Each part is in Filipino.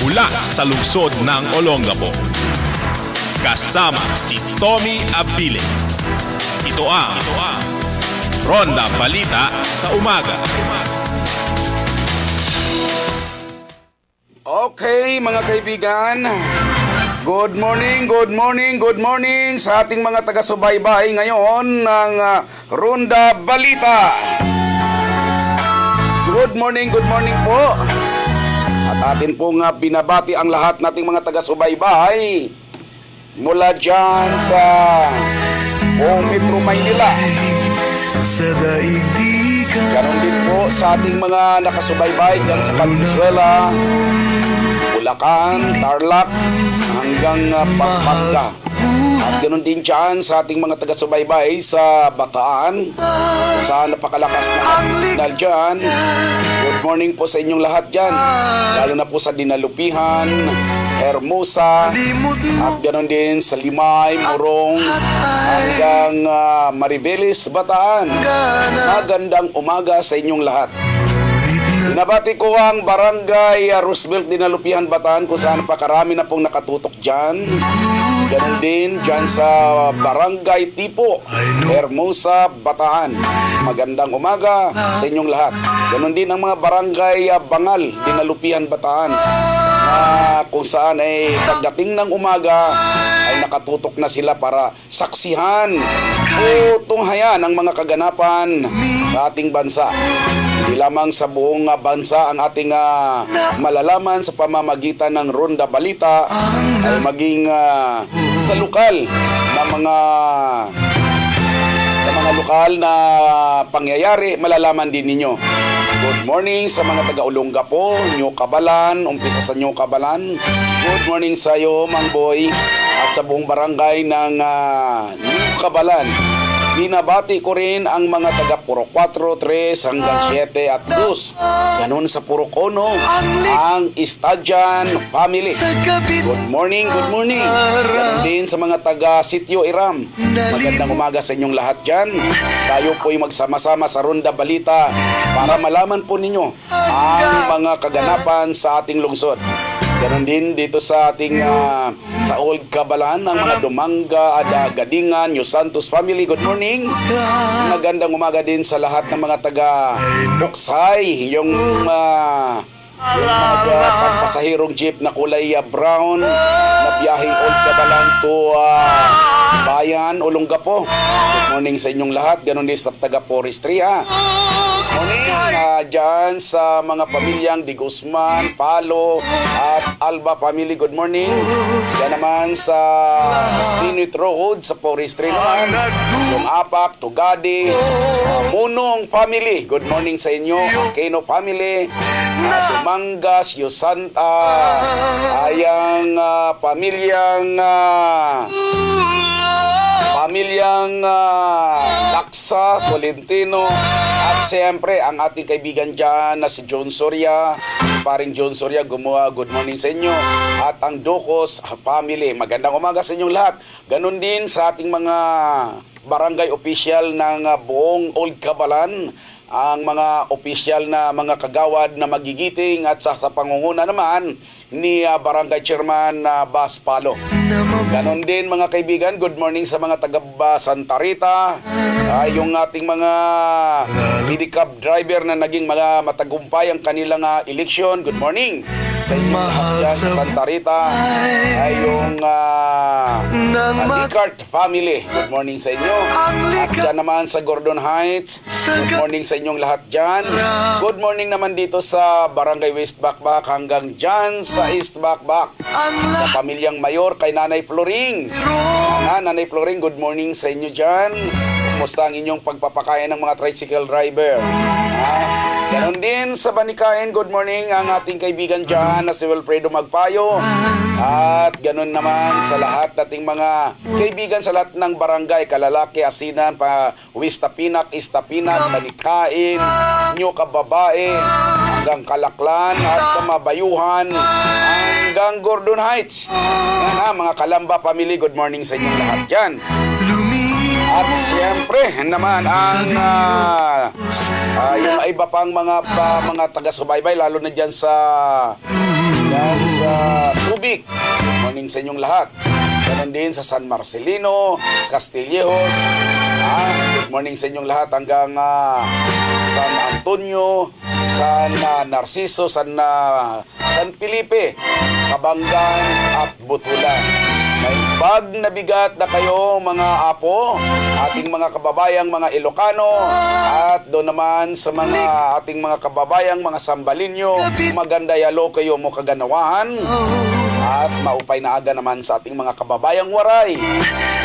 mula sa lungsod ng Olongapo. Kasama si Tommy Abilin. Ito ang Ronda Balita sa Umaga. Okay, mga kaibigan. Good morning sa ating mga taga-subaybay ngayon ng Ronda Balita. Good morning po. At atin pong binabati ang lahat nating mga taga-subaybay mula dyan sa buong Metro Maynila. Ganon din po sa ating mga nakasubaybay dyan sa Valenzuela, Bulacan, Tarlac, hanggang Pampanga. At ganoon din dyan sa ating mga taga-subaybay sa Bataan, saan napakalakas na ating signal dyan. Good morning po sa inyong lahat dyan, lalo na po sa Dinalupihan, Hermosa, at ganoon din sa Limay, Morong, hanggang Maribeles, Bataan. Magandang umaga sa inyong lahat. Binabati ko ang Barangay Roosevelt, Dinalupihan, Bataan, kung saan pakarami na pong nakatutok dyan. Ganon din dyan sa Barangay Tipo, Hermosa, Bataan. Magandang umaga sa inyong lahat. Ganon din ang mga Barangay Bangal, Dinalupihan, Bataan, kung saan ay pagdating ng umaga ay nakatutok na sila para saksihan o tunghayan ang mga kaganapan sa ating bansa. Hindi lamang sa buong bansa ang ating malalaman sa pamamagitan ng Ronda Balita, ay maging sa lokal na mga lokal na pangyayari, malalaman din ninyo. Good morning sa mga taga-Olongapo, New Cabalan, umpisa sa New Cabalan. Good morning sa iyo, Mang Boy, at sa buong barangay ng New Cabalan. Binabati ko rin ang mga taga Purok 4, 3 hanggang 7 at 2. Ganon sa Purok 1, ang Istadyan family. Good morning. Ganon din sa mga taga Sitio Iram. Magandang umaga sa inyong lahat dyan. Tayo po'y magsama-sama sa Ronda Balita para malaman po ninyo ang mga kaganapan sa ating lungsod. Ganon din dito sa ating sa Old Cabalan, ang mga Dumanga, Gadingan, New Santos family. Good morning. Magandang umaga din sa lahat ng mga taga Buksay, yung pagpasahirong jeep na kulay brown na biyaheng Old Cabalan to Bayan, Olongapo. Good morning sa inyong lahat. Ganon din sa taga Forestry. Morning dyan sa mga pamilyang Di Guzman, Palo at Alba family. Good morning. Yan naman sa Pinuit Road sa Forestry naman, yung Apak, Tugadi, Munong family. Good morning sa inyo. Keno family, Dumangas, Yusanta, ayang pamilyang Laksa, Tolentino, at siyempre ang ating kaibigan dyan na si John Soria, paring John Soria, good morning sa inyo, at ang Docos family. Magandang umaga sa inyong lahat. Ganon din sa ating mga barangay official ng buong Old Cabalan, ang mga opisyal na mga kagawad na magigiting, at sa pangunguna naman ni Barangay Chairman Bas Palo. Ganon din mga kaibigan, good morning sa mga taga Santa Rita, yung ating mga pedicab driver na naging mga matagumpay ang kanilang eleksyon. Good morning sa inyong lahat dyan sa Santa Rita, ay yung Alicart family. Good morning sa inyo. At dyan naman sa Gordon Heights, good morning sa inyong lahat dyan. Good morning naman dito sa Barangay West Bakbak hanggang dyan sa East Bakbak, sa pamilyang Mayor kay Nanay Floring. Nanay Floring, good morning sa inyo dyan. Kumusta ang inyong pagpapakain ng mga tricycle driver? Ganon din sa Banikain, good morning ang ating kaibigan dyan na si Wilfredo Magpayo. At ganon naman sa lahat nating mga kaibigan sa lahat ng barangay, Kalalaki, Asinan, Wistapinak, Istapinak, Banikain, New Kababae, hanggang Kalaklan at Mabayuhan, hanggang Gordon Heights. Yan mga Kalamba family, good morning sa inyong lahat dyan. At siyempre naman ang yung iba pang mga taga-subaybay, lalo na dyan sa Subic. Good morning sa inyong lahat. Ganon din sa San Marcelino, Castillejos. Good morning sa inyong lahat hanggang San Antonio, San Narciso, San Felipe, Kabanggan at Butulan. May bag na bigat na kayo mga apo, ating mga kababayang mga Ilocano, at doon naman sa mga ating mga kababayang mga Sambalinyo, maganda yalo kayo mo kaganawahan. At maupay na aga naman sa ating mga kababayang Waray.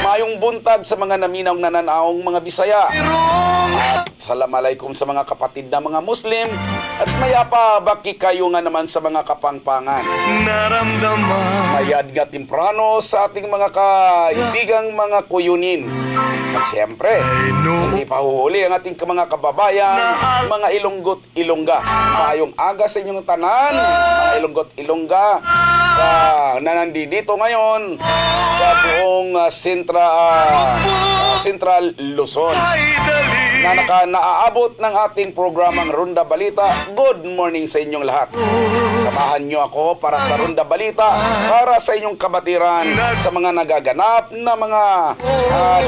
Mayong buntag sa mga naminaw nananaong mga Bisaya. At salamalaikum sa mga kapatid na mga Muslim. At mayapa baki kayo nga naman sa mga kapangpangan. Mayad nga temprano sa ating mga kaibigang mga kuyunin. At siyempre, hindi pa huhuli ang ating mga kababayan, mga Ilonggot-Ilongga. Mayong aga sa inyong tanan, mga Ilonggot-Ilongga, sa nanandito ngayon sa buong Central Luzon na naaabot ng ating programang Ronda Balita. Good morning sa inyong lahat. Samahan nyo ako para sa Ronda Balita, para sa inyong kabatiran sa mga nagaganap na mga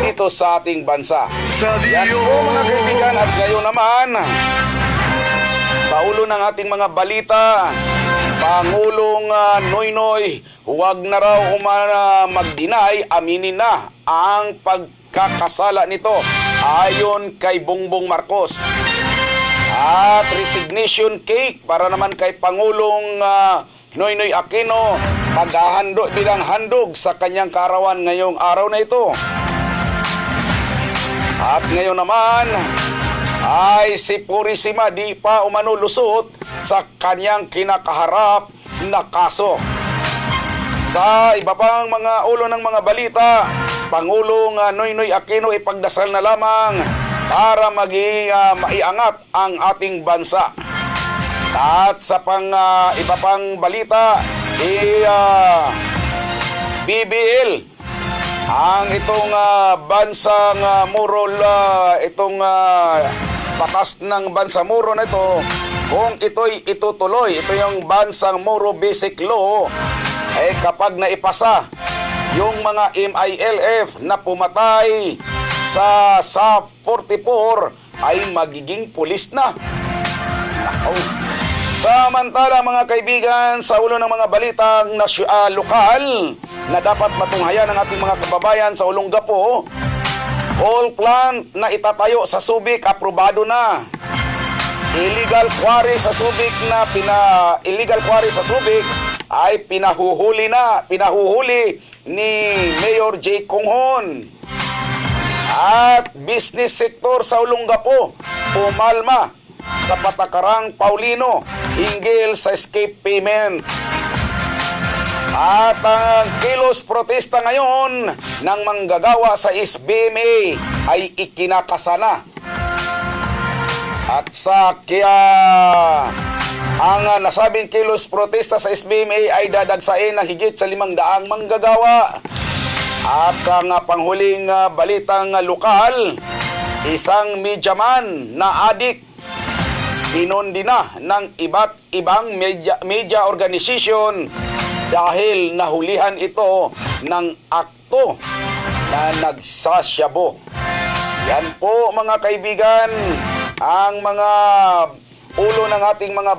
dito sa ating bansa. Yan po mga kaibigan, at ngayon naman sa ulo ng ating mga balita, Pangulong Noynoy, huwag na raw mag-deny, aminin na ang pagkakasala nito ayon kay Bongbong Marcos. At resignation cake para naman kay Pangulong Noynoy Aquino, maghahandog bilang handog sa kanyang kaarawan ngayong araw na ito. At ngayon naman ay si Purisima di pa umano lusot sa kanyang kinakaharap na kaso. Sa iba pang mga ulo ng mga balita, Pangulong Noynoy Aquino ipagdasal na lamang para maiangat ang ating bansa. At sa iba pang balita, BBL ang itong bansang Muro, itong batas ng Bansamuro na ito, kung ito'y itutuloy, ito yung bansang Muro Basic Law, kapag naipasa yung mga MILF na pumatay sa 44 ay magiging pulis na. Samantala mga kaibigan, sa ulo ng mga balitang lokal na dapat matunghayan ng ating mga kababayan sa Olongapo, coal plant na itatayo sa Subic, aprobado na. Illegal quarry sa Subic ay pinahuhuli ni Mayor J. Conghon. At business sector sa Olongapo pumalma sa Patakarang Paulino hinggil sa escape payment. At ang kilos protesta ngayon ng manggagawa sa SBMA ay ikinakasana. At ang nasabing kilos protesta sa SBMA ay dadagsain ng higit sa 500 manggagawa. At ang panghuling balitang lokal, isang medyaman na adik inundi na ng iba't ibang media organization dahil nahulihan ito ng akto na nagsasyabo. Yan po mga kaibigan ang mga ulo ng ating mga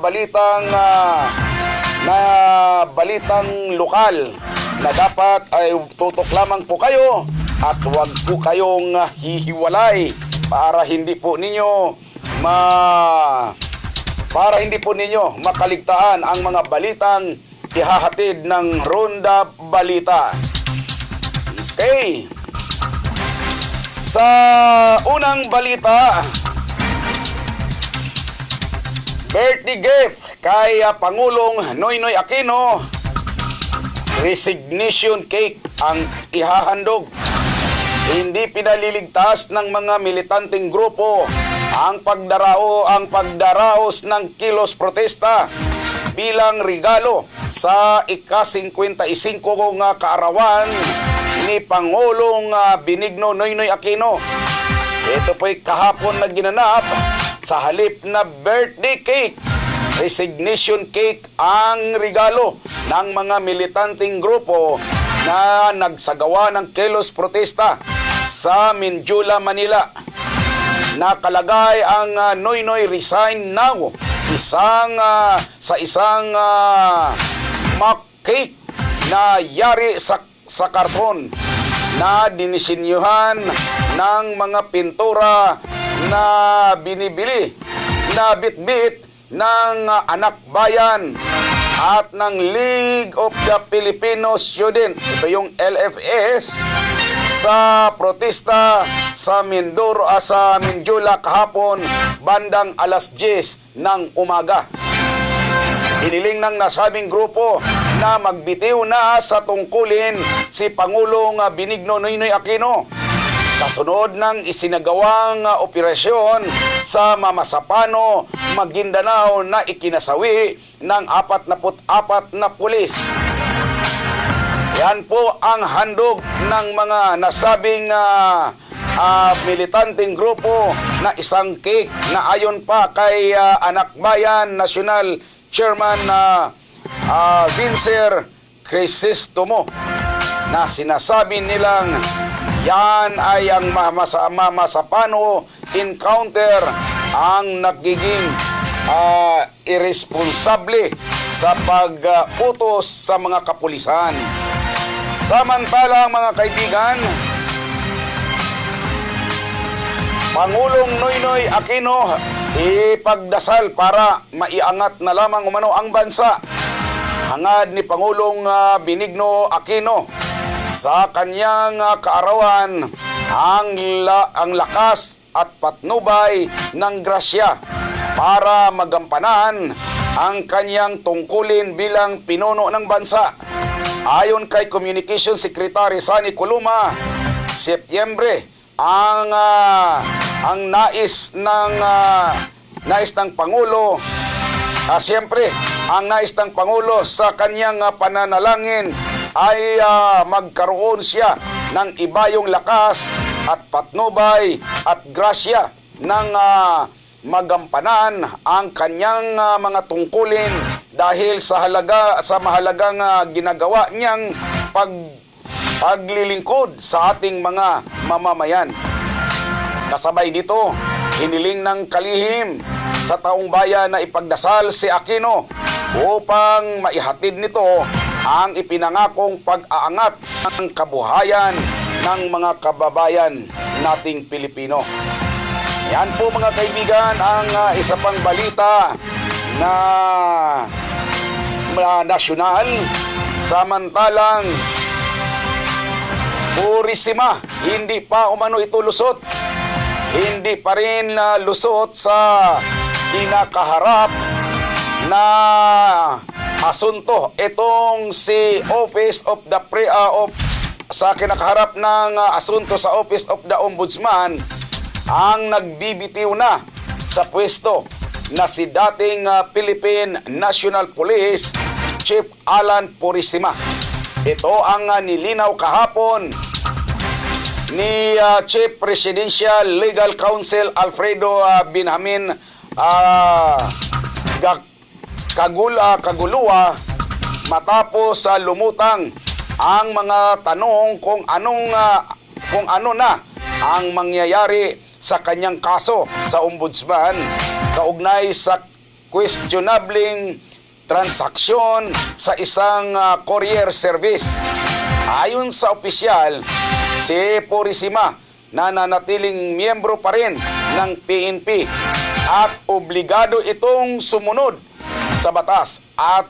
balitang lokal na dapat ay tutok lamang po kayo at huwag po kayong hihiwalay para hindi po ninyo makaligtaan ang mga balitang ihahatid ng Ronda Balita. Okay. Sa unang balita, birthday gift kay Pangulong Noynoy Aquino, resignation cake ang ihahandog. Hindi pinaliligtas ng mga militanteng grupo ang pagdaraos ng kilos protesta bilang regalo sa ika-55 nga kaarawan ni Pangulong Benigno Noynoy Aquino. Ito po'y kahapon na ginanap sa halip na birthday cake, resignation cake ang regalo ng mga militanteng grupo na nagsagawa ng kilos protesta sa Mindula, Manila. Nakalagay ang Noynoy resign now sa isang mock cake na yari sa karton na dinisenyuhan ng mga pintura na binibili na bitbit ng Anak Bayan at ng League of the Filipino Students. Ito yung LFS sa protesta sa Mindula kahapon bandang alas 10 ng umaga. Hiniling ng nasabing grupo na magbitiw na sa tungkulin si Pangulong Benigno Noynoy Aquino kasunod ng isinagawang operasyon sa Mamasapano, Maguindanao na ikinasawi ng 44 na pulis. Yan po ang handog ng mga nasabing militanteng grupo na isang cake na ayon pa kay Anak Bayan National Chairman Vincent Crisostomo na sinasabi nilang yan ay ang Mamasapano encounter ang nagiging irresponsable sa pag-utos sa mga kapulisan. Samantala mga kaibigan, Pangulong Noynoy Aquino ipagdasal para maiangat na lamang umano ang bansa. Hangad ni Pangulong Benigno Aquino sa kanyang kaarawan ang lakas at patnubay ng grasya para magampanan ang kanyang tungkulin bilang pinuno ng bansa. Ayon kay Communication Secretary Sunny Coloma, Setyembre ang nais ng Pangulo, siyempre ang nais ng Pangulo sa kanyang pananalangin ay magkaroon siya ng ibayong lakas at patnubay at grasya ng magampanan ang kanyang mga tungkulin dahil sa mahalagang ginagawa niyang paglilingkod sa ating mga mamamayan. Kasabay dito, hiniling ng kalihim sa taong bayan na ipagdasal si Aquino upang maihatid nito ang ipinangakong pag-aangat ng kabuhayan ng mga kababayan nating Pilipino. Yan po mga kaibigan ang isa pang balita na nasyonal. Samantalang Purisima, hindi pa umano ito lusot. Hindi pa rin lusot sa kinakaharap na asunto. Itong si Office of the sa kinakaharap ng asunto sa Office of the Ombudsman ang nagbibitiw na sa pwesto na si dating Philippine National Police Chief Alan Purisima. Ito ang nilinaw kahapon ni Chief Presidential Legal Counsel Alfredo Benjamin Kaguluwa matapos lumutang ang mga tanong kung ano na ang mangyayari sa kanyang kaso sa Ombudsman kaugnay sa questionabling transaksyon sa isang courier service. Ayon sa opisyal, si Purisima nananatiling miyembro pa rin ng PNP at obligado itong sumunod sa batas at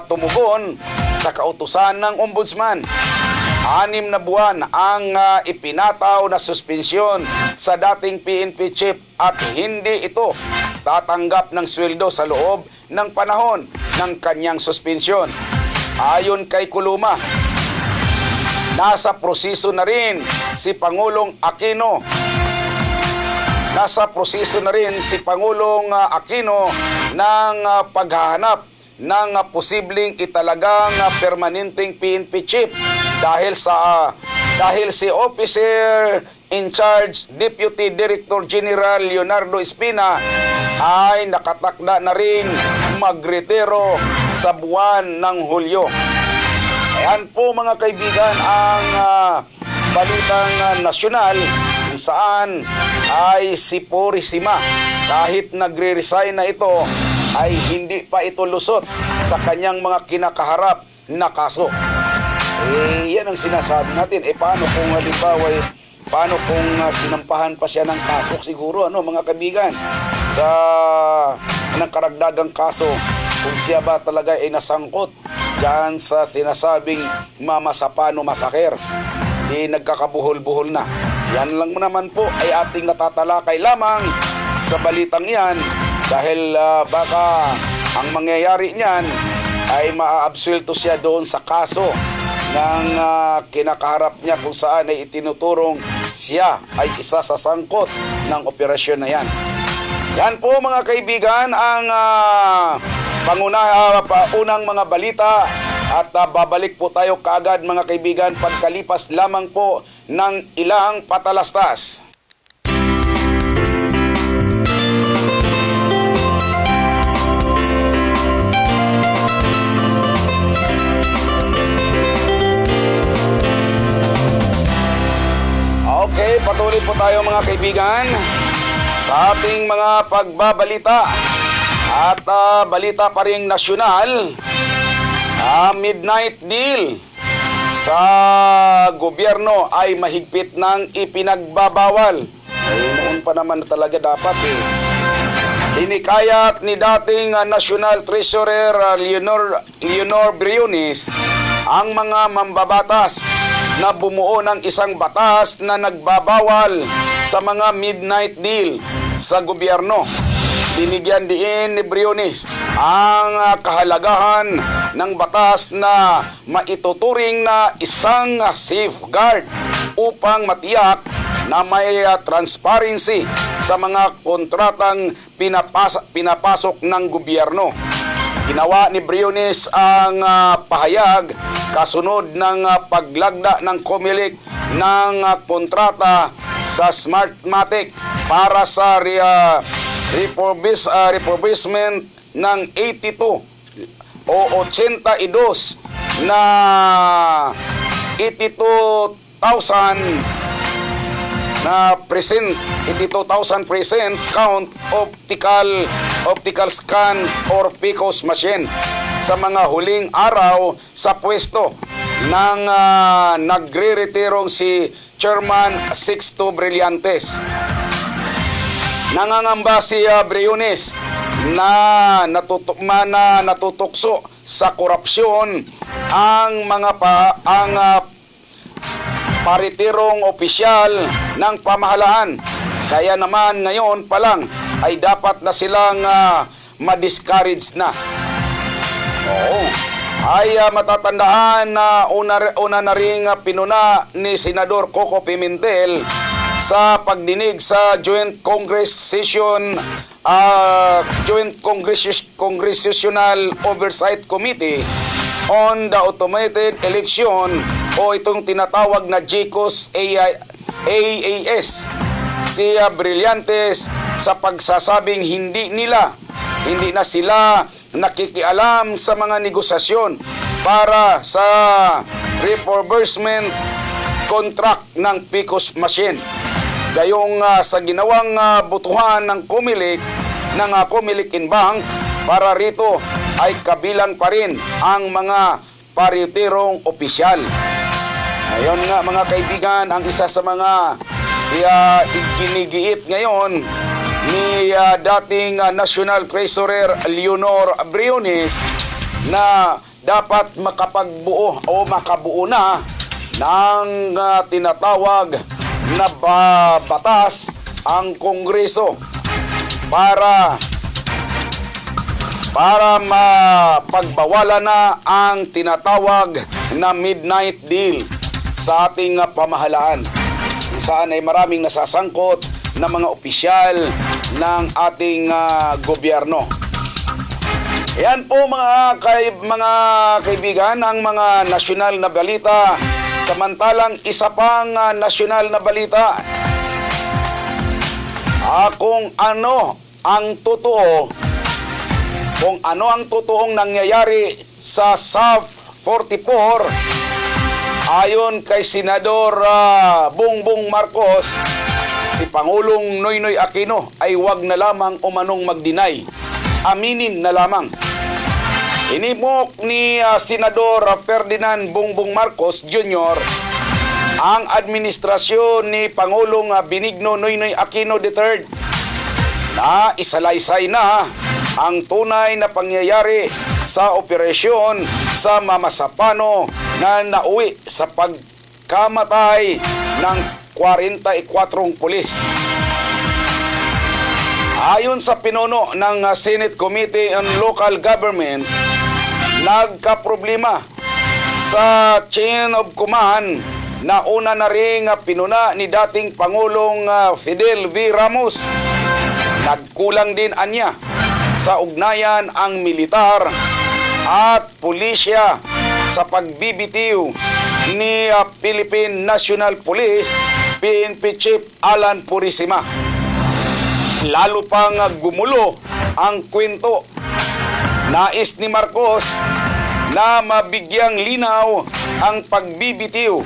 tumugon sa kautusan ng Ombudsman. 6 na buwan ang ipinataw na suspensyon sa dating PNP chief at hindi ito tatanggap ng sweldo sa loob ng panahon ng kanyang suspensyon. Ayon kay Coloma, nasa proseso na rin si Pangulong Aquino. Nasa proseso na rin si Pangulong Aquino ng paghahanap ng posibleng italagang permanenteng PNP chief dahil si Officer in charge Deputy Director General Leonardo Espina ay nakatakda na ring magretiro sa buwan ng Hulyo. Ayan po mga kaibigan ang balitang nasyonal kung saan ay si Purisima kahit nagre-resign na ito ay hindi pa ito lusot sa kanyang mga kinakaharap na kaso. Yan ang sinasabi natin. Paano kung halimbawa paano kung sinampahan pa siya ng kaso siguro mga kaibigan sa ng karagdagang kaso kung siya ba talaga ay nasangkot diyan sa sinasabing Mama Sapano Massacre. Nagkakabuhol-buhol na. Yan lang naman po ay ating natatalakay lamang sa balitang yan dahil baka ang mangyayari niyan ay maaabsuelto siya doon sa kaso ng kinakaharap niya kung saan ay itinuturong siya ay isa sa sangkot ng operasyon na yan. Yan po mga kaibigan ang unang mga balita at babalik po tayo kaagad mga kaibigan pagkalipas lamang po ng ilang patalastas. Okay, patuloy po tayo mga kaibigan sa ating mga pagbabalita at balita pa ring nasyonal. Midnight deal sa gobyerno ay mahigpit ng ipinagbabawal. Noon pa naman talaga dapat Hinikayat ni dating National Treasurer Leonor Briones ang mga mambabatas na bumuo ng isang batas na nagbabawal sa mga midnight deal sa gobyerno. Binigyan din ni Briones ang kahalagahan ng batas na maituturing na isang safeguard upang matiyak na may transparency sa mga kontratang pinapasok ng gobyerno. Ginawa ni Briones ang pahayag kasunod ng paglagda ng COMELEC ng kontrata sa Smartmatic para sa refurbishment ng 82 o 82 na 82,000 present count optical scan or PCOS machine sa mga huling araw sa pwesto ng nagre-retirong si Chairman Sixto Brillantes. Nangangamba si Briones na natutukso sa korupsyon ang mga paritirong opisyal ng pamahalaan. Kaya naman ngayon pa lang ay dapat na silang ma-discourage na. Ay matatandaan na una na ring pinuna ni Senador Coco Pimentel sa pagdinig sa Joint Congressional Oversight Committee on the Automated Election o itong tinatawag na GCOS AAS si Brillantes sa pagsasabing hindi na sila nakikialam sa mga negosasyon para sa refurbishment contract ng PCOS machine. Gayong sa ginawang butuhan ng COMELEC in Bank para rito ay kabilang pa rin ang mga paritirong opisyal. Ngayon nga mga kaibigan, ang isa sa mga ginigiit ngayon ni dating National Treasurer Leonor Briones na dapat makabuo na ng tinatawag na batas ang Kongreso para mapagbawalan na ang tinatawag na midnight deal sa ating pamahalaan. Kung saan ay maraming nasasangkot na mga opisyal ng ating gobyerno. Yan po mga kaibigan ang mga nasyonal na balita. Samantalang isa pang nasyonal na balita kung ano ang totoo, kung ano ang totoong nangyayari sa SAP 44 ayon kay Senador Bongbong Marcos, si Pangulong Noynoy Aquino ay wag na lamang umanong mag-deny. Aminin na lamang. Inimok ni Senador Ferdinand Bongbong Marcos Jr. ang administrasyon ni Pangulong Benigno Noynoy Aquino III na isalaysay na ang tunay na pangyayari sa operasyon sa Mama Sapano na nauwi sa pagkamatay ng 44 pulis. Ayon sa pinuno ng Senate Committee on Local Government, nagkaproblema sa chain of command na una na ring pinuna ni dating Pangulong Fidel V. Ramos. Nagkulang din anya sa ugnayan ang militar at pulisya sa pagbibitiw ni Philippine National Police PNP Chief Alan Purisima. Lalo pang gumulo ang kwento. Nais ni Marcos na mabigyang linaw ang pagbibitiw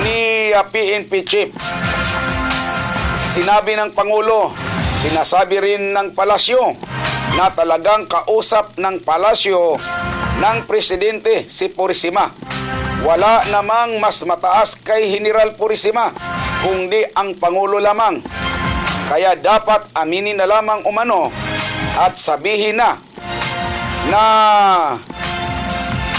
ni PNP Chief. Sinabi ng Pangulo, sinasabi rin ng palasyo na talagang kausap ng palasyo ng Presidente si Purisima. Wala namang mas mataas kay General Purisima kundi ang Pangulo lamang. Kaya dapat aminin na lamang umano at sabihin na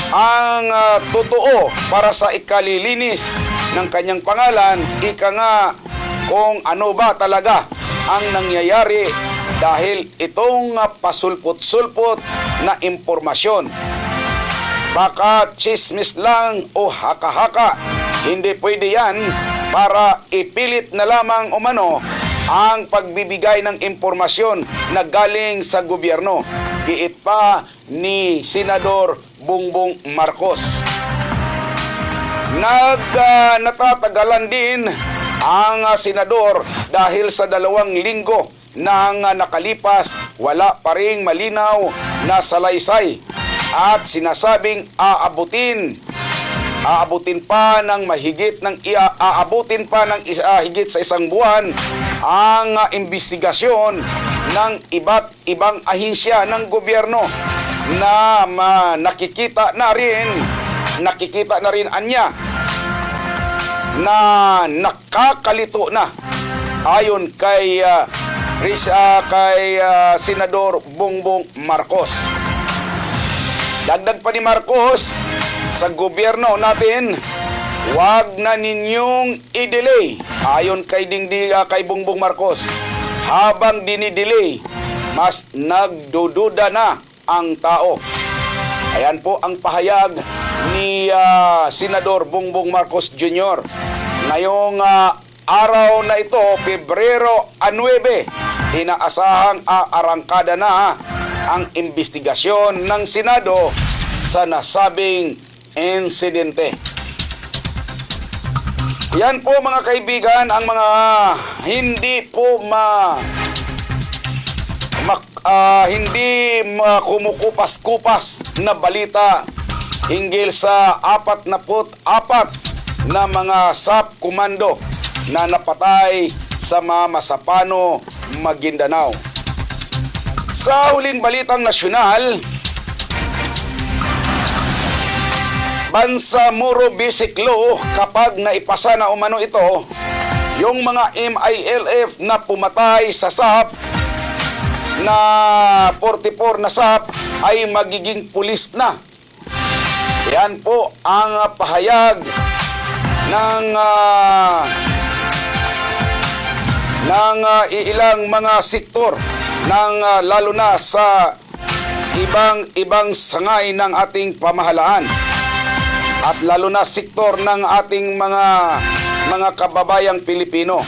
ang totoo para sa ikalilinis ng kanyang pangalan, ika nga kung ano ba talaga ang nangyayari dahil itong pasulpot-sulpot na impormasyon. Baka chismis lang o haka-haka, hindi pwede yan para ipilit na lamang umano ang pagbibigay ng impormasyon na galing sa gobyerno. Giit pa ni Senador Bongbong Marcos. Natatagalan din ang senador dahil sa 2 linggo nang nakalipas, wala pa ring malinaw na salaysay at sinasabing aabutin pa ng higit sa 1 buwan ang investigasyon ng iba't ibang ahensya ng gobyerno na nakikita na rin anya na nakakalito na ayon kay Senador Bongbong Marcos. Dagdag pa ni Marcos, sa gobyerno natin, wag na ninyong i-delay. Ayon kay Bongbong Marcos, habang dinidelay, mas nagdududa na ang tao. Ayan po ang pahayag ni Senador Bongbong Marcos Jr. Ngayong araw na ito, Pebrero 9, inaasahang aarangkada na ang investigasyon ng Senado sa nasabing insidente. Yan po mga kaibigan ang mga hindi kumukupas-kupas na balita hinggil sa 44 na mga SAP komando na napatay sa Mama Sapano, Maguindanao. Sa huling balitang nasyonal, Bangsamoro Basic Law, kapag naipasa na umano ito, yung mga MILF na pumatay sa SAP na 44 na SAP ay magiging pulis na. Yan po ang pahayag ng ilang mga sektor lalo na sa ibang sangay ng ating pamahalaan at lalo na sektor ng ating mga kababayang Pilipino.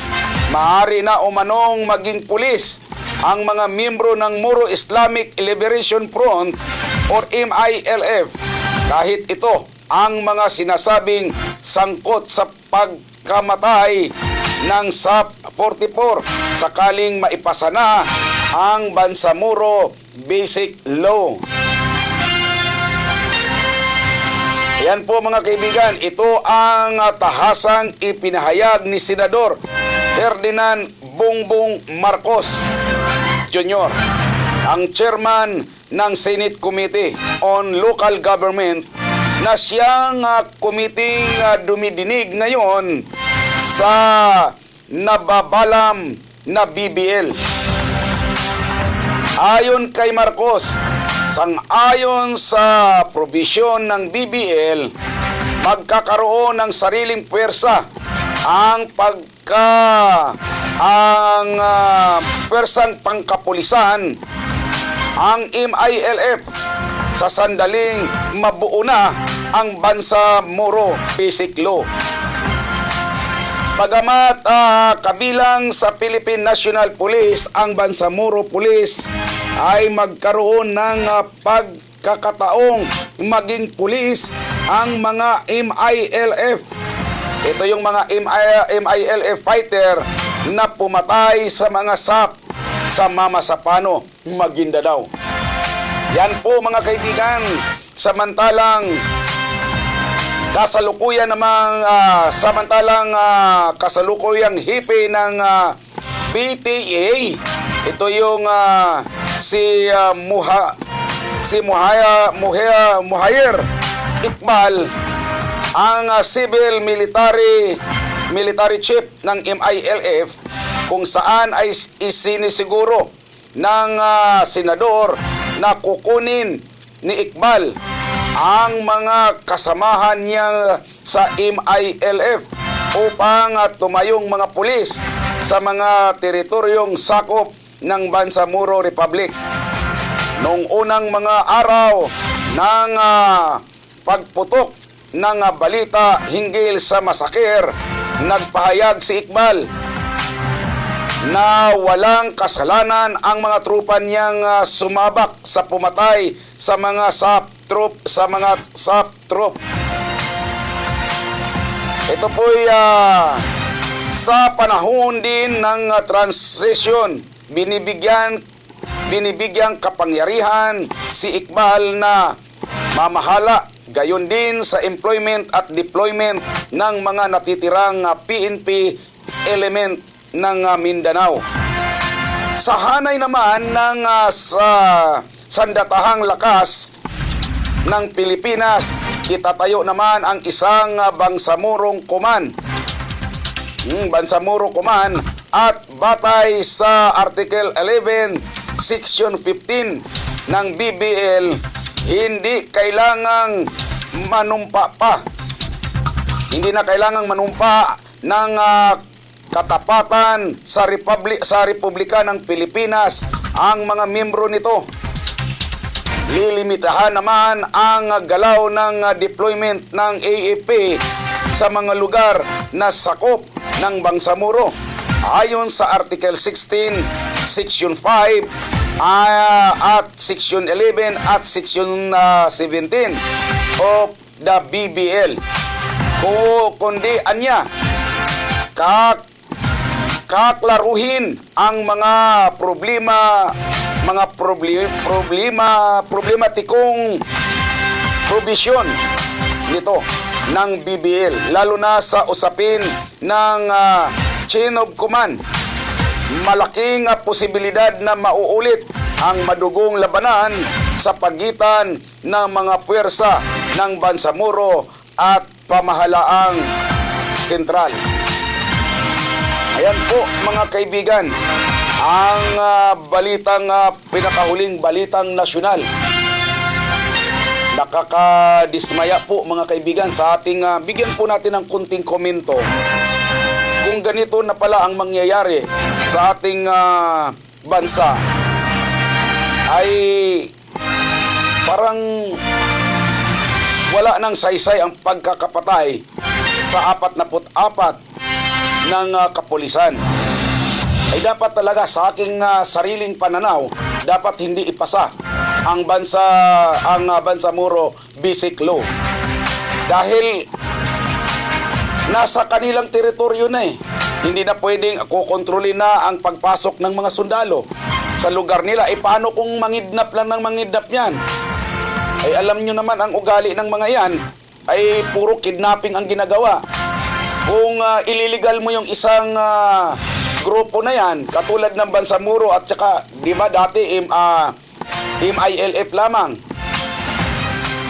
Maaari na umanong maging pulis ang mga miyembro ng Moro Islamic Liberation Front or MILF kahit ito ang mga sinasabing sangkot sa pagkamatay ng SAP 44 sakaling maipasa na ang Bangsamoro Basic Law. Yan po mga kaibigan, ito ang tahasang ipinahayag ni Senador Ferdinand Bongbong Marcos Jr., ang chairman ng Senate Committee on Local Government, na siyang committee dumidinig ngayon sa nababalam na BBL. Ayon kay Marcos, sang-ayon sa probisyon ng BBL, magkakaroon ng sariling puwersa ang puwersang pangkapulisan, ang MILF, sa sandaling mabuo na ang Bangsamoro Basic Law. Bagamat kabilang sa Philippine National Police, ang Bangsamoro Police ay magkaroon ng pagkakataong maging pulis ang mga MILF. Ito yung mga MILF fighter na pumatay sa mga SAP sa Mamasapano, Maguindanao. Yan po mga kaibigan, samantalang kasalukuyang hipi ng PTA, ito yung Muhair Iqbal, ang civil military chief ng MILF, kung saan ay isinisiguro ng senador na kukunin ni Iqbal ang mga kasamahan niya sa MILF upang tumayong mga pulis sa mga teritoryong sakop ng Bangsamoro Republic. Noong unang mga araw ng pagputok ng balita hinggil sa masakir, nagpahayag si Iqbal na walang kasalanan ang mga trupa niyang sumabak sa pumatay sa mga SAP troop. Ito po'y sa panahon din ng transition, binibigyang kapangyarihan si Iqbal na mamahala, gayon din sa employment at deployment ng mga natitirang PNP element ng Mindanao. Sa hanay naman ng sandatahang lakas ng Pilipinas, itatayo naman ang isang Bangsamorong Command. Bangsamoro Command, at batay sa Article 11, Section 15 ng BBL, hindi kailangang manumpa pa. Hindi na kailangang manumpa ng katapatan sa Republika ng Pilipinas ang mga miyembro nito. Lilimitahan naman ang galaw ng deployment ng AFP sa mga lugar na sakop ng Bangsamoro ayon sa Article 16, Section 5 at Section 11 at Section 17 of the BBL. Kundi anya kaklaruhin ang mga problematikong probisyon nito ng BBL, lalo na sa usapin ng chain of command. Malaking posibilidad na mauulit ang madugong labanan sa pagitan ng mga puwersa ng Bangsamoro at pamahalaang sentral. Ayan po mga kaibigan, ang pinakahuling balitang nasyonal. Nakakadismaya po mga kaibigan sa ating bigyan po natin ng kunting komento kung ganito na pala ang mangyayari sa ating bansa. Ay parang wala nang saysay ang pagkakapatay sa 44 ng kapulisan. Ay dapat talaga sa aking sariling pananaw, dapat hindi ipasa ang Bangsamoro Basic Law. Dahil nasa kanilang teritoryo na Hindi na pwedeng kukontrolin na ang pagpasok ng mga sundalo sa lugar nila. Paano kung mangidnap lang ng mangidnap yan? Alam nyo naman ang ugali ng mga yan ay puro kidnapping ang ginagawa. Kung ililigal mo yung isang grupo na yan, katulad ng Bangsamoro at saka, di ba dati MILF lamang.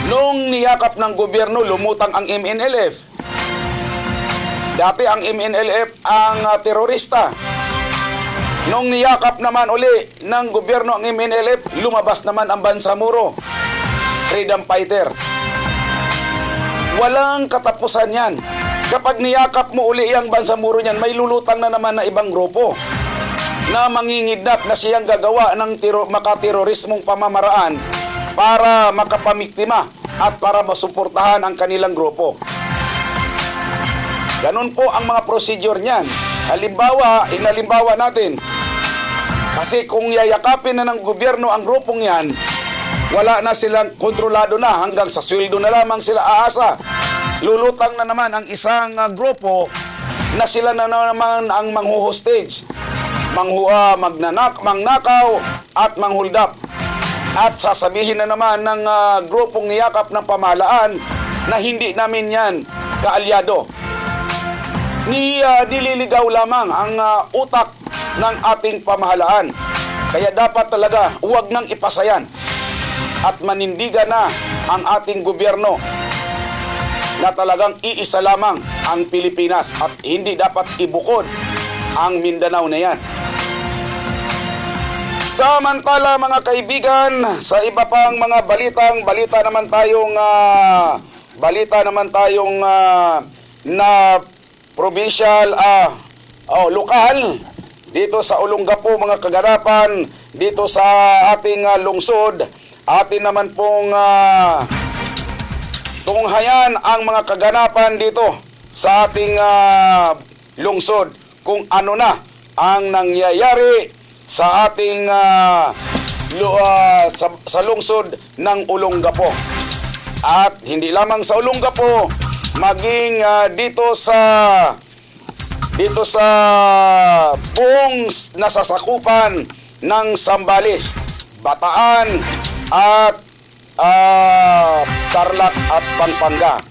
Nung niyakap ng gobyerno, lumutang ang MNLF. Dati ang MNLF ang terorista. Nung niyakap naman uli ng gobyerno ang MNLF, lumabas naman ang Bangsamoro, freedom fighter. Walang katapusan yan. Kapag niyakap mo uli ang Bangsamoro niyan, may lulutang na naman na ibang grupo na mangingidnap na siyang gagawa ng makaterorismong pamamaraan para makapamiktima at para masuportahan ang kanilang grupo. Ganun po ang mga procedure niyan. Inalimbawa natin. Kasi kung yayakapin na ng gobyerno ang grupong yan, wala na silang kontrolado na, hanggang sa sweldo na lamang sila aasa. Lulutang na naman ang isang grupo na sila na naman ang manghuhostage, mangnakaw at manghuldap. At sasabihin na naman ng grupong niyakap ng pamahalaan na hindi namin yan kaalyado. Nililigaw lamang ang utak ng ating pamahalaan. Kaya dapat talaga huwag nang ipasayan at manindigan na ang ating gobyerno na talagang iisa lamang ang Pilipinas at hindi dapat ibukod ang Mindanao na yan. Samantala mga kaibigan, sa iba pang mga balita naman tayong na provincial, lokal, dito sa Olongapo, mga kaganapan dito sa ating lungsod. Atin naman pong tunghayan ang mga kaganapan dito sa ating lungsod, kung ano na ang nangyayari sa ating sa lungsod ng Olongapo. At hindi lamang sa Olongapo, maging dito sa buong nasasakupan ng Zambales, Bataan at Tarlac at Pampanga.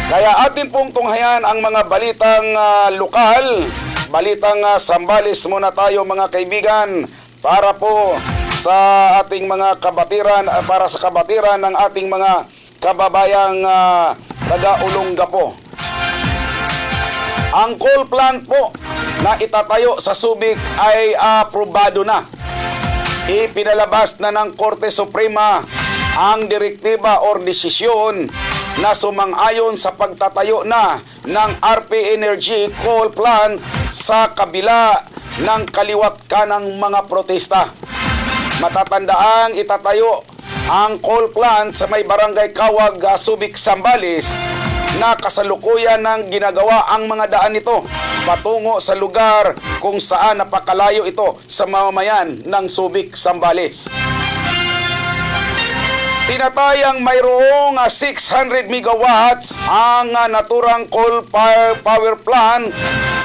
Kaya atin pong tunghayan ang mga balitang lokal, balitang Zambales muna tayo mga kaibigan, para po sa ating mga kabatiran, para sa kabatiran ng ating mga kababayang taga-Olongapo. Ang coal plant po na itatayo sa Subic ay aprobado na. Ipinalabas na ng Korte Suprema ang direktiba o desisyon na sumang-ayon sa pagtatayo na ng RP Energy coal plant sa kabila ng kaliwat kanang mga protesta. Matatandaang itatayo ang coal plant sa may barangay Kawag, Subic, Zambales, na kasalukuyan ng ginagawa ang mga daan nito patungo sa lugar kung saan napakalayo ito sa mamamayan ng Subic, Zambales. Tinatayang mayroong 600 megawatts ang naturang coal power plant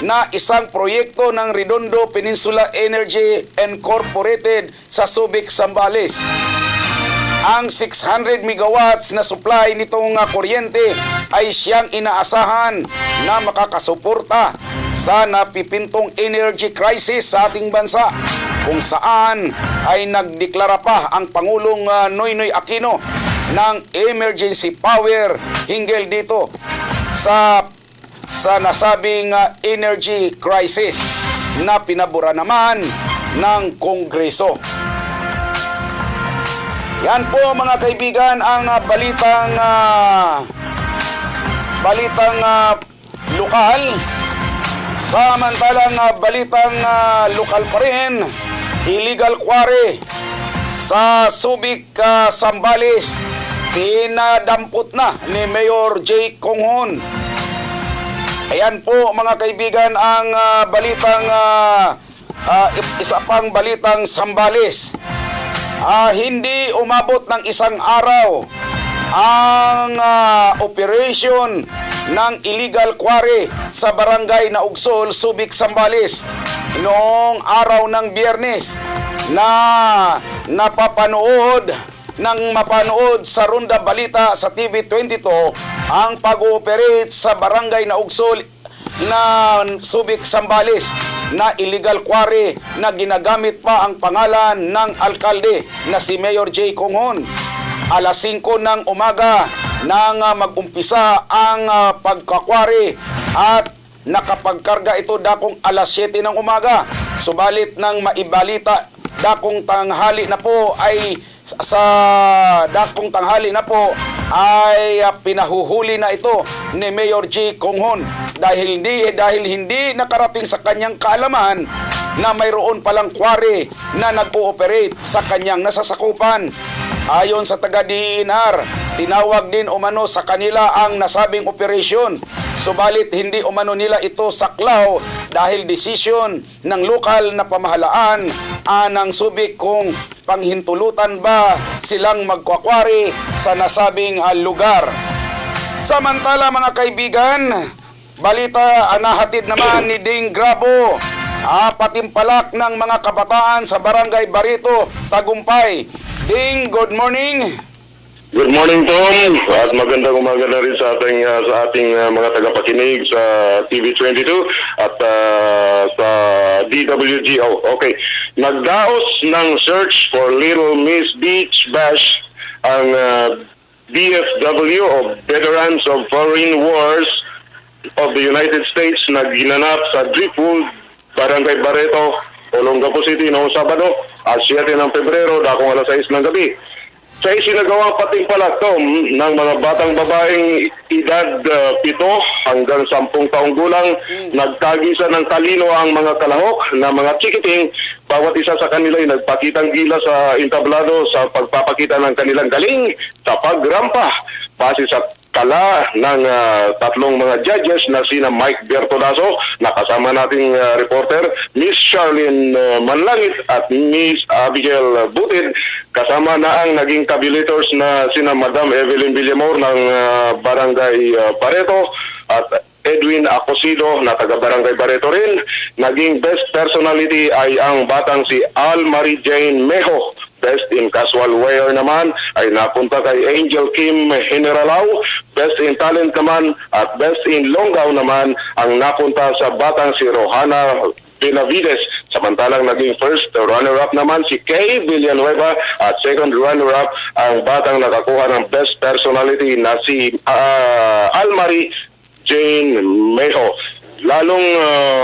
na isang proyekto ng Redondo Peninsula Energy Incorporated sa Subic, Zambales. Ang 600 megawatts na supply nitong kuryente ay siyang inaasahan na makakasuporta sa napipintong energy crisis sa ating bansa, kung saan ay nagdeklara pa ang Pangulong Noynoy Aquino ng emergency power hinggil dito sa nasabing energy crisis na pinabura naman ng Kongreso. Yan po mga kaibigan ang balitang lokal. Samantalang balitang lokal pa rin, illegal quarry sa Subic, Zambales, pinadampot na ni Mayor J. Conghon. Ayan po mga kaibigan ang isa pang balitang Zambales. Hindi umabot ng isang araw ang operation ng illegal quarry sa barangay Naugsol, Subic, Zambales noong araw ng Biyernes na mapanood sa Ronda Balita sa TV22 ang pag-ooperate sa barangay Naugsol na Subic, Zambales na illegal quarry na ginagamit pa ang pangalan ng alkalde na si Mayor J. Conghon. Alas 5 ng umaga nang mag-umpisa ang pagkakwari at nakapagkarga ito dakong alas 7 ng umaga. Subalit nang maibalita dakong tanghali na po ay pinahuhuli na ito ni Mayor J. Conghon dahil hindi nakarating sa kanyang kaalaman na mayroon palang quarry na nag-ooperate sa kanyang nasasakupan. Ayon sa taga-DENR, tinawag din umano sa kanila ang nasabing operasyon. Subalit hindi umano nila ito saklaw dahil desisyon ng lokal na pamahalaan ng Subic kung panghintulutan ba silang magkwakwari sa nasabing lugar. Samantala mga kaibigan, balita nahatid naman ni Ding Grabo, patimpalak ng mga kabataan sa Barangay Barito, Tagumpay. Ding, good morning. Good morning, Tom. At magandang umaga na rin sa ating mga tagapakinig sa TV22 at sa DWGO. Okay. Nagdaos ng search for Little Miss Beach Bash ang BFW o Veterans of Foreign Wars of the United States na ginanap sa Driftwood, Barangay Barreto, Olongapo City noong Sabado at 7 ng Pebrero, dakong alas 6 ng gabi. Sa isinagawang patimpalak, Tom, ng mga batang babaeng edad 7 hanggang 10 taong gulang, nagtagisa ng talino ang mga kalahok na mga chikiting. Bawat isa sa kanila ay nagpakitang gila sa entablado sa pagpapakita ng kanilang galing sa pagrampa. Base sa kala ng tatlong mga judges na sina Mike Bertolaso, nakasama nating reporter, Miss Charlene Manlangit at Miss Abigail Butid, kasama na ang naging tabulators na sina Madam Evelyn Villamor ng Barangay Barreto at Edwin Acosido na taga-Barangay Barreto rin. Naging best personality ay ang batang si Almarie Jane Mejo. Best in casual wear naman ay napunta kay Angel Kim Generalao. Best in talent naman at best in longgaw naman ang napunta sa batang si Rohana Benavides. Samantalang naging first runner-up naman si Kay Villanueva at second runner-up ang batang nakakuha ng best personality na si Almarie Jane Mejo. Lalong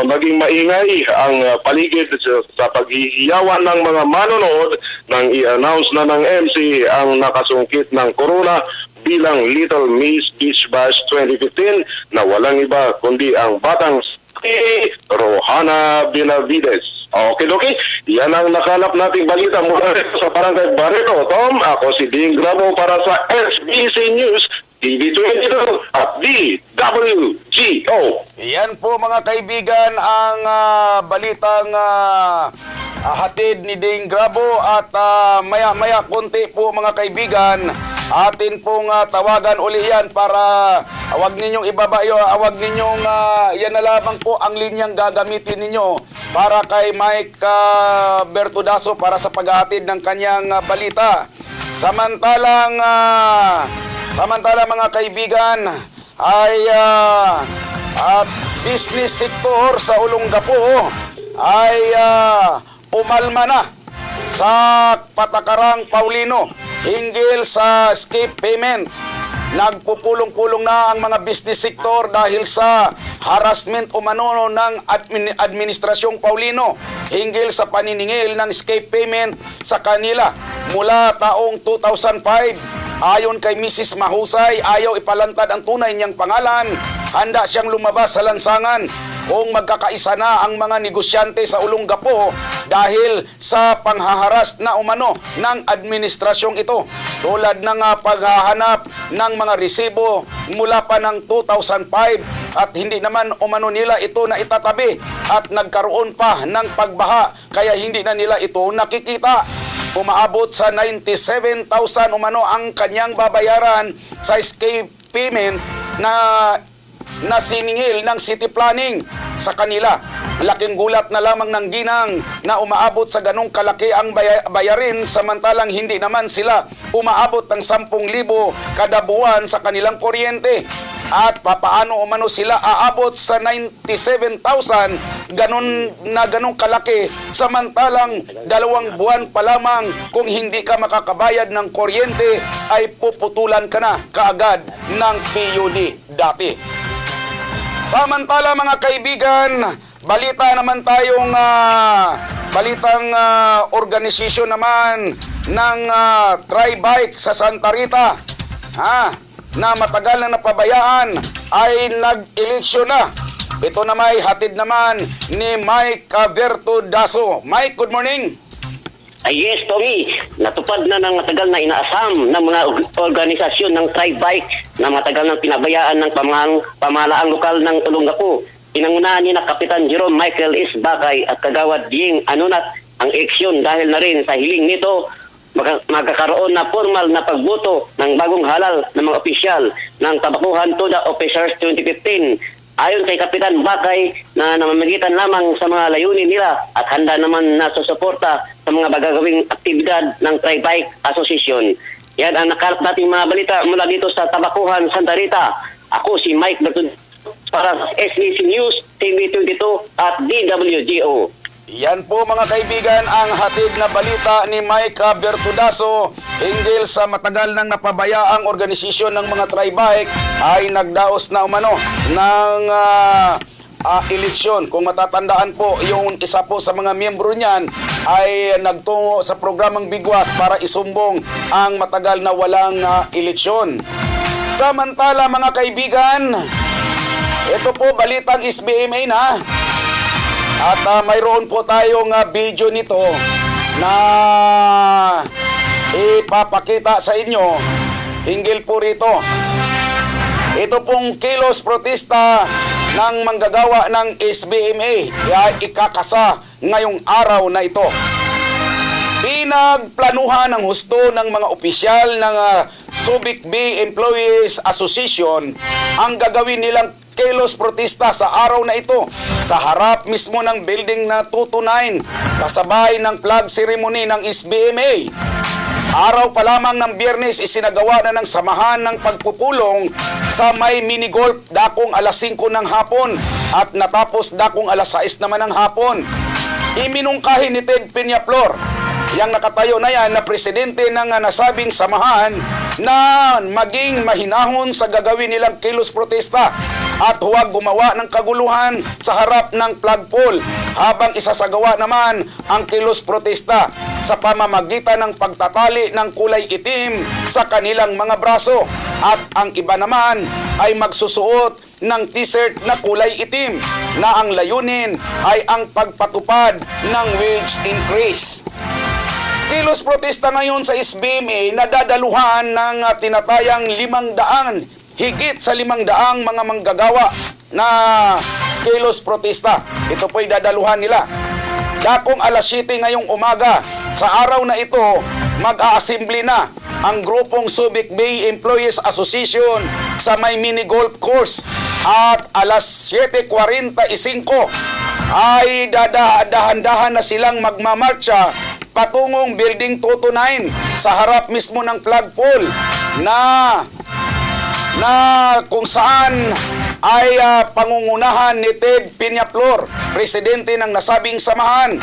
naging maingay ang paligid sa paghihiyawan ng mga manonood nang i-announce na ng MC ang nakasungkit ng corona bilang Little Miss Beach Bash 2015 na walang iba kundi ang batang si Rohana Benavides. Okay. Yan ang nakalap nating balita mula sa Barangay Barreto. Tom, ako si Ding Grabo para sa SBC News TV22 at DWGO. Yan po mga kaibigan ang balitang hatid ni Ding Grabo at maya-maya konti po mga kaibigan atin pong tawagan uli yan para wag ninyong ibaba yun, wag ninyong yan na lamang po ang linyang gagamitin ninyo para kay Mike Bertudaso para sa paghahatid ng kanyang balita. Samantala mga kaibigan ay business sector sa Olongapo ay umalma na sa Patakarang Paulino hinggil sa escape payment. Nagpupulong-pulong na ang mga business sector dahil sa harassment umano ng Administrasyong Paulino hinggil sa paniningil ng escape payment sa kanila mula taong 2005. Ayon kay Mrs. Mahusay, ayaw ipalantad ang tunay niyang pangalan. Handa siyang lumabas sa lansangan kung magkakaisa na ang mga negosyante sa Olongapo dahil sa panghaharas na umano ng administrasyong ito. Tulad ng paghahanap ng mga resibo mula pa ng 2005 at hindi naman umano nila ito na itatabi at nagkaroon pa ng pagbaha kaya hindi na nila ito nakikita. umaabot sa 97,000 umano ang kanyang babayaran sa escape payment na siningil ng city planning sa kanila. Laking gulat na lamang ng ginang na umaabot sa ganong kalaki ang bayarin samantalang hindi naman sila umaabot ng 10,000 kada buwan sa kanilang kuryente. At papaano umano sila aabot sa 97,000 ganong kalaki samantalang 2 buwan pa lamang kung hindi ka makakabayad ng kuryente ay puputulan ka na kaagad ng PUD dati. Samantala mga kaibigan, balita naman tayong balitang organisasyon naman ng Tri-Bike sa Santa Rita na matagal na napabayaan ay nag-eleksyon na. Ito na may hatid naman ni Mike Berto Daso. Mike, good morning. Yes, Tommy. Natupad na ng matagal na inaasam ng mga organisasyon ng Tri-Bike na matagal nang pinabayaan ng pamahalaang lokal ng Olongapo. Pinangunahan ni na Kapitan Jerome Michael S. Bakay at Kagawad Ying Anunat ang eleksyon dahil na rin sa hiling nito magkakaroon na formal na pagboto ng bagong halal ng mga opisyal ng Tabakuhan Toda Officers 2015. Ayon kay Kapitan Bakay na namamagitan lamang sa mga layunin nila at handa naman na susuporta sa mga bagagawing aktibidad ng Tri-Bike Association. Yan ang nakalap nating mga balita mula dito sa Tabakuhan, Santa Rita. Ako si Mike Bertun para sa SBC News, TV22 at DWGO. Yan po mga kaibigan ang hatid na balita ni Mike Bertudaso hinggil sa matagal nang napabayaang organisasyon ng mga Tri-Bike ay nagdaos na umano ng eleksyon. Kung matatandaan po, yung isa po sa mga miyembro niyan ay nagtungo sa programang Bigwas para isumbong ang matagal na walang eleksyon. Samantala mga kaibigan, ito po balitang SBMA na. At mayroon po tayong video nito na ipapakita sa inyo hinggil po rito. Ito pong kilos protesta ng manggagawa ng SBMA ay ikakasa ngayong araw na ito. Pinagplanuhan ng husto ng mga opisyal ng Subic Bay Employees Association ang gagawin nilang kilos protesta sa araw na ito sa harap mismo ng building na 229 kasabay ng flag ceremony ng SBMA. Araw pa lamang ng Biyernes isinagawa na ng samahan ng pagpupulong sa may mini-golf dakong alas 5 ng hapon at natapos dakong alas 6 naman ng hapon. Iminungkahi ni Ted Peñaflor, yang nakatayo na yan na presidente ng nasabing samahan, na maging mahinahon sa gagawin nilang kilos protesta at huwag gumawa ng kaguluhan sa harap ng flagpole habang isasagawa naman ang kilos protesta sa pamamagitan ng pagtatali ng kulay itim sa kanilang mga braso at ang iba naman ay magsusuot ng t-shirt na kulay itim na ang layunin ay ang pagpatupad ng wage increase. Kilos protesta ngayon sa SBMA na dadaluhan ng tinatayang 500, higit sa 500 mga manggagawa na kilos protesta. Ito po'y dadaluhan nila. Dakong alas 7 ngayong umaga, sa araw na ito, mag-a-assembly na ang grupong Subic Bay Employees Association sa may mini-golf course at alas 7:45 ay dahan-dahan na silang magmamarcha patungong Building 229 sa harap mismo ng flagpole na kung saan ay pangungunahan ni Ted Peñaflor, presidente ng nasabing samahan.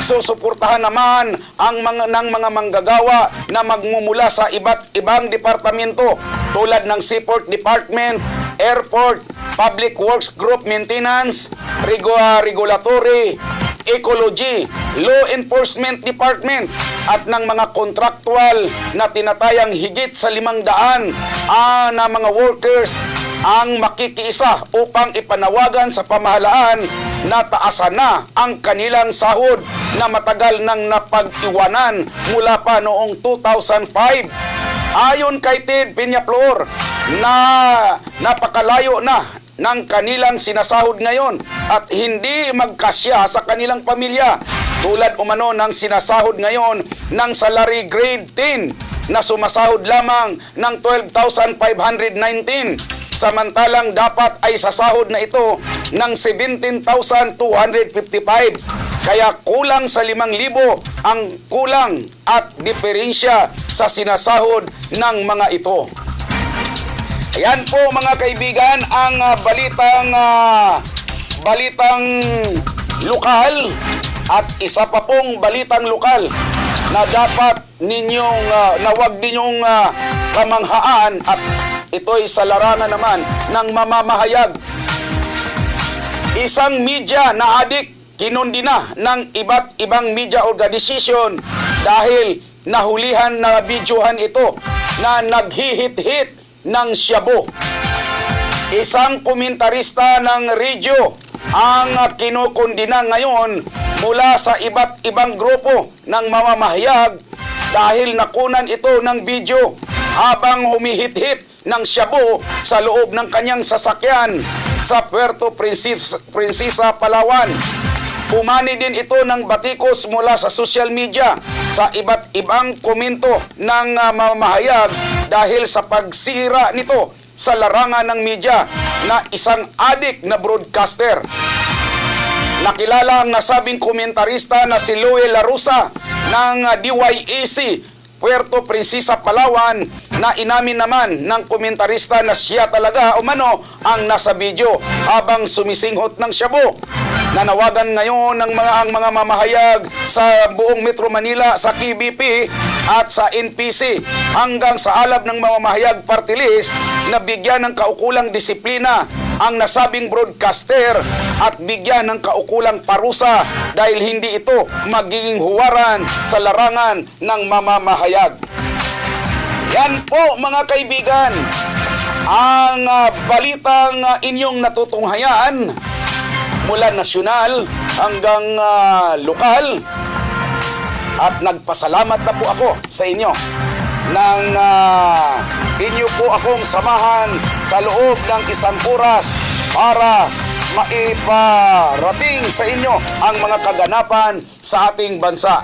Susuportahan naman ang mga manggagawa na magmumula sa iba't ibang departamento tulad ng Seaport Department, Airport, Public Works Group Maintenance, Regulatory, Ecology, Law Enforcement Department at ng mga kontraktual na tinatayang higit sa 500 na mga workers ang makikiisa upang ipanawagan sa pamahalaan na taasan na ang kanilang sahod na matagal nang napag-iwanan mula pa noong 2005. Ayon kay Ted Peñaflor na napakalayo na ng kanilang sinasahod ngayon at hindi magkasya sa kanilang pamilya Tulad umano ng sinasahod ngayon ng salary grade 10 na sumasahod lamang ng 12,519. Samantalang dapat ay sasahod na ito ng 17,255. Kaya kulang sa 5,000 ang kulang at diferensya sa sinasahod ng mga ito. Ayan po mga kaibigan ang balitang lokal at isa pa pong balitang lokal na dapat ninyong na wag ninyong kamanghaan at ito'y sa larangan naman ng mamamahayag. Isang media na adik kinundi na ng iba't ibang media organization dahil nahulihan na videohan ito na naghihit-hit ng shabu. Isang komentarista ng radyo ang kinukundina ngayon mula sa iba't ibang grupo ng mamamahayag dahil nakunan ito ng video habang humihit-hit ng shabu sa loob ng kanyang sasakyan sa Puerto Princesa, Palawan. Umani din ito ng batikos mula sa social media sa iba't ibang komento ng mamamahayag dahil sa pagsira nito sa larangan ng media na isang adik na broadcaster. Nakilala ang nasabing komentarista na si Louie Larusa ng DYAC Puerto Princesa, Palawan na inamin naman ng komentarista na siya talaga umano ang nasa video habang sumisinghot ng shabu. Nanawagan ngayon ng mga mamahayag sa buong Metro Manila, sa KBP at sa NPC hanggang sa alab ng mamamahayag party list na bigyan ng kaukulang disiplina ang nasabing broadcaster at bigyan ng kaukulang parusa dahil hindi ito magiging huwaran sa larangan ng mamamahayag. Yan po mga kaibigan ang balitang inyong natutunghayan mula nasyonal hanggang lokal. At nagpasalamat na po ako sa inyo nang inyo po akong samahan sa loob ng isang oras para maiparating sa inyo ang mga kaganapan sa ating bansa.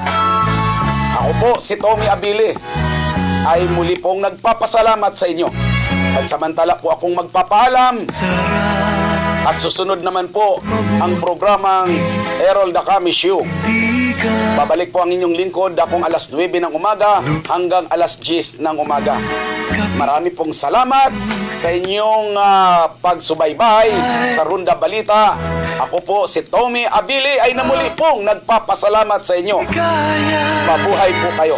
Ako po si Tommy Abile ay muli pong nagpapasalamat sa inyo. Pansamantala po akong magpapaalam. At susunod naman po ang programang Errol Dacami Show. Babalik po ang inyong lingkod akong alas 9 ng umaga hanggang alas 10 ng umaga. Marami pong salamat sa inyong pagsubaybay sa Ronda Balita. Ako po si Tommy Abile ay namuli pong nagpapasalamat sa inyo. Mabuhay po kayo.